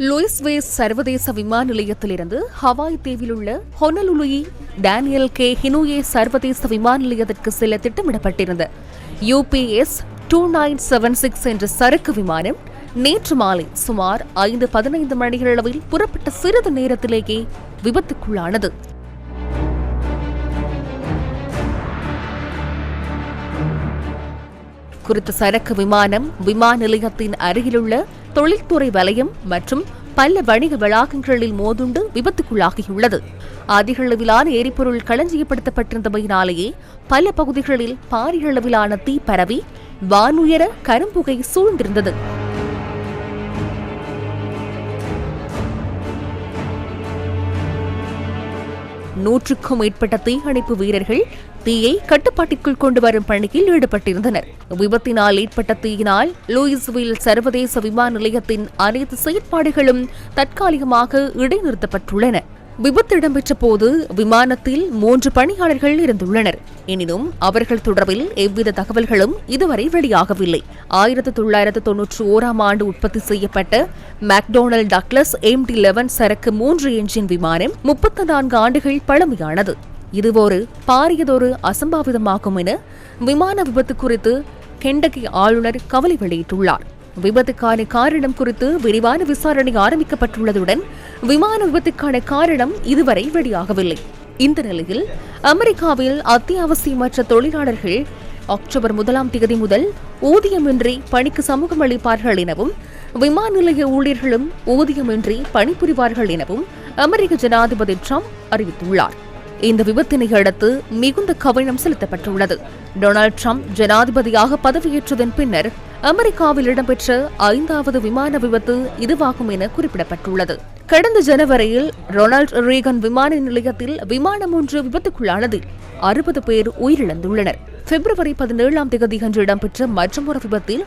லூயிஸ்வேஸ் சர்வதேச விமான நிலையத்திலிருந்து ஹவாய் தீவில் உள்ள ஹொனலுலுயி டேனியல் கே ஹினுயே சர்வதேச விமான நிலையத்திற்கு செல்ல திட்டமிடப்பட்டிருந்த UPS 2976 என்ற சரக்கு விமானம் நேற்று மாலை சுமார் 5:15 மணியளவில் புறப்பட்ட சிறிது நேரத்திலேயே விபத்துக்குள்ளானது. குறித்த சரக்கு விமானம் விமான நிலையத்தின் அருகிலுள்ள தொழில்துறை வலயம் மற்றும் பல வணிக வளாகங்களில் மோதுண்டு விபத்துக்குள்ளாகியுள்ளது. அதிக அளவிலான எரிபொருள் களஞ்சியப்படுத்தப்பட்டிருந்தமையினாலேயே பல பகுதிகளில் பாரிய அளவிலான தீ பரவி வானுயர கரும்புகை சூழ்ந்திருந்தது. நூற்றுக்கும் மேற்பட்ட தீயணைப்பு வீரர்கள் தீயை கட்டுப்பாட்டிற்குள் கொண்டு வரும் பணியில் ஈடுபட்டிருந்தனர். விபத்தினால் ஏற்பட்ட தீயினால் லூயிஸ்வில் சர்வதேச விமான நிலையத்தின் அனைத்து செயற்பாடுகளும் தற்காலிகமாக இடைநிறுத்தப்பட்டுள்ளன. விபத்து இடம்பெற்ற போது விமானத்தில் 3 பணியாளர்கள் இருந்துள்ளனர். எனினும் அவர்கள் தொடர்பில் எவ்வித தகவல்களும் இதுவரை வெளியாகவில்லை. 1991 ஆண்டு உற்பத்தி செய்யப்பட்ட மெக்டோனல் டக்ளஸ் MD-11 சரக்கு 3 என்ஜின் விமானம் 34 ஆண்டுகள் பழமையானது. இது ஒரு பாரியதொரு அசம்பாவிதமாகும் என விமான விபத்து குறித்து கெண்டகி ஆளுநர் கவலை வெளியிட்டுள்ளார். விபத்துக்கான காரணம் குறித்து விரிவான விசாரணை ஆரம்பிக்கப்பட்டுள்ளதுடன் விமான விபத்துக்கான காரணம் இதுவரை வெளியாகவில்லை. இந்த நிலையில் அமெரிக்காவில் அத்தியாவசியமற்ற தொழிலாளர்கள் அக்டோபர் 1ஆம் தேதி முதல் ஊதியமின்றி பணிக்கு சமூகம் அளிப்பார்கள் எனவும் விமான நிலைய ஊழியர்களும் ஊதியமின்றி பணிபுரிவார்கள் எனவும் அமெரிக்க ஜனாதிபதி ட்ரம்ப் அறிவித்துள்ளார். இந்த விபத்தினை அடுத்து மிகுந்த கவனம் செலுத்தப்பட்டுள்ளது. டொனால்டு ட்ரம்ப் ஜனாதிபதியாக பதவியேற்றதன் பின்னர் அமெரிக்காவில் இடம்பெற்ற 5வது விமான விபத்து இதுவாகும் என குறிப்பிடப்பட்டுள்ளது. கடந்த ஜனவரியில் ரொனால்ட் ரீகன் விமான நிலையத்தில் விமானம் ஒன்று விபத்துக்குள்ளானது. 60 பேர் உயிரிழந்துள்ளனர். பிப்ரவரி 17ஆம் தேதி அன்று இடம்பெற்ற மற்றொரு விபத்தில்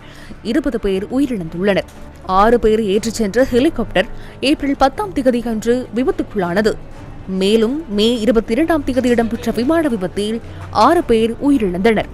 20 பேர் உயிரிழந்துள்ளனர். 6 பேர் ஏற்றிச் சென்ற ஹெலிகாப்டர் ஏப்ரல் 10ஆம் தேதி அன்று விபத்துக்குள்ளானது. மேலும் மே 22ஆம் தேதி இடம்பெற்ற விமான விபத்தில் 6 பேர் உயிரிழந்தனர்.